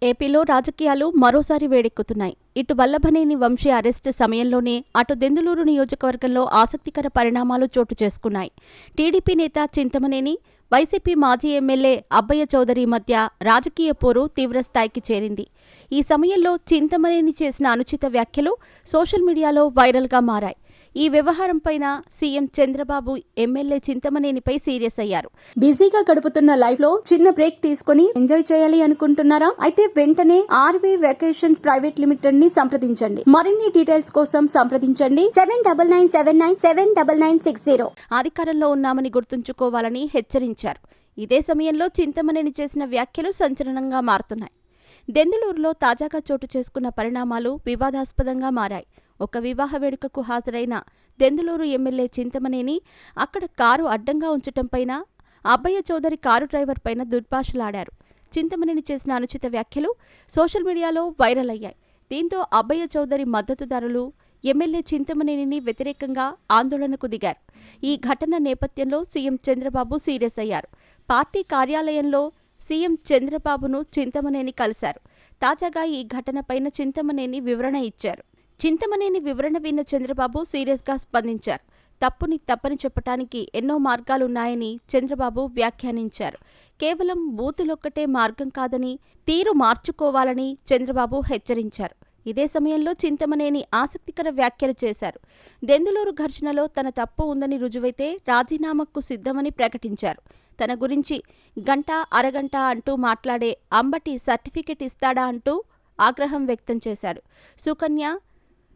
ఏపీలో రాజకీయాలు మరోసారి వేడెక్కుతున్నాయి. ఇటు వల్లభనేని వంశీ అరెస్టు సమయంలోనే అటు దెందులూరు నియోజకవర్గంలో ఆసక్తికర పరిణామాలు చోటు చేసుకున్నాయి. టీడీపీ నేత చింతమనేని, వైసీపీ మాజీ ఎమ్మెల్యే అబ్బయ్య చౌదరి మధ్య రాజకీయ పోరు తీవ్రస్థాయికి చేరింది. ఈ సమయంలో చింతమనేని చేసిన అనుచిత వ్యాఖ్యలు సోషల్ మీడియాలో వైరల్గా మారాయి. ఈ వ్యవహారంపైన సీఎం చంద్రబాబు ఎమ్మెల్యే చింతమనేనిపై సీరియస్ అయ్యారు. బిజీగా గడుపుతున్న లైఫ్ లో చిన్న బ్రేక్ తీసుకుని ఎంజాయ్ చేయాలి అనుకుంటున్నారా? అయితే వెంటనే ఆర్వీ వెకేషన్స్ ప్రైవేట్ లిమిటెడ్ ని సంప్రదించండి. మరిన్ని డీటెయిల్స్ కోసం సంప్రదించండి 7997979960. అధికారంలో ఉన్నామని గుర్తుంచుకోవాలని హెచ్చరించారు. ఇదే సమయంలో చింతమనేని చేసిన వ్యాఖ్యలు సంచలనంగా మారుతున్నాయి. దెందులూరులో తాజాగా చోటు చేసుకున్న పరిణామాలు వివాదాస్పదంగా మారాయి. ఒక వివాహ వేడుకకు హాజరైన దెందులూరు ఎమ్మెల్యే చింతమనేని అక్కడ కారు అడ్డంగా ఉంచటంపైన అబ్బయ్య చౌదరి కారు డ్రైవర్ పైన దుర్భాషలాడారు. చింతమనేని చేసిన అనుచిత వ్యాఖ్యలు సోషల్ మీడియాలో వైరల్ అయ్యాయి. దీంతో అబ్బయ్య చౌదరి మద్దతుదారులు ఎమ్మెల్యే చింతమనేనిని వ్యతిరేకంగా ఆందోళనకు దిగారు. ఈ ఘటన నేపథ్యంలో సీఎం చంద్రబాబు సీరియస్ అయ్యారు. పార్టీ కార్యాలయంలో సీఎం చంద్రబాబును చింతమనేని కలిశారు. తాజాగా ఈ ఘటనపైన చింతమనేని వివరణ ఇచ్చారు. చింతమనేని వివరణ విన్న చంద్రబాబు సీరియస్గా స్పందించారు. తప్పుని తప్పని చెప్పటానికి ఎన్నో మార్గాలున్నాయని చంద్రబాబు వ్యాఖ్యానించారు. కేవలం బూతులొక్కటే మార్గం కాదని, తీరు మార్చుకోవాలని చంద్రబాబు హెచ్చరించారు. ఇదే సమయంలో చింతమనేని ఆసక్తికర వ్యాఖ్యలు చేశారు. దెందులూరు ఘర్షణలో తన తప్పు ఉందని రుజువైతే రాజీనామాకు సిద్ధమని ప్రకటించారు. తన గురించి గంట అరగంట అంటూ మాట్లాడే అంబటి సర్టిఫికెట్ ఇస్తాడా అంటూ ఆగ్రహం వ్యక్తం చేశారు. సుకన్య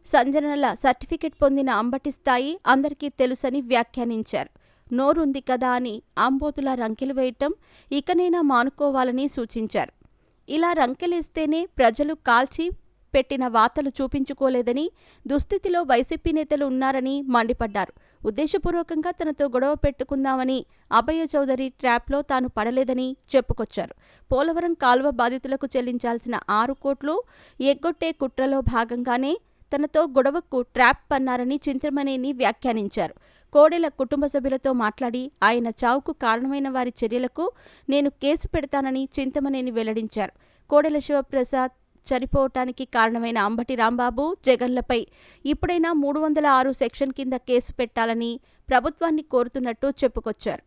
సంజనల సర్టిఫికెట్ పొందిన అంబటి స్థాయి అందరికీ తెలుసని వ్యాఖ్యానించారు. నోరుంది కదా అని ఆంబోతులా రంకెలు వేయటం ఇకనైనా మానుకోవాలని సూచించారు. ఇలా రంకెలేస్తేనే ప్రజలు కాల్చి పెట్టిన వాతలు చూపించుకోలేదని, దుస్థితిలో వైసీపీ నేతలు ఉన్నారని మండిపడ్డారు. ఉద్దేశపూర్వకంగా తనతో గొడవ పెట్టుకుందామని అబ్బయ్య చౌదరి ట్రాప్లో తాను పడలేదని చెప్పుకొచ్చారు. పోలవరం కాల్వ బాధితులకు చెల్లించాల్సిన 6 కోట్లు ఎగ్గొట్టే కుట్రలో భాగంగానే తనతో గొడవకు ట్రాప్ పన్నారని చింతమనేని వ్యాఖ్యానించారు. కోడెల కుటుంబ సభ్యులతో మాట్లాడి ఆయన చావుకు కారణమైన వారి చర్యలకు నేను కేసు పెడతానని చింతమనేని వెల్లడించారు. కోడెల శివప్రసాద్ చనిపోవటానికి కారణమైన అంబటి రాంబాబు, జగన్లపై ఇప్పుడైనా 306 సెక్షన్ కింద కేసు పెట్టాలని ప్రభుత్వాన్ని కోరుతున్నట్టు చెప్పుకొచ్చారు.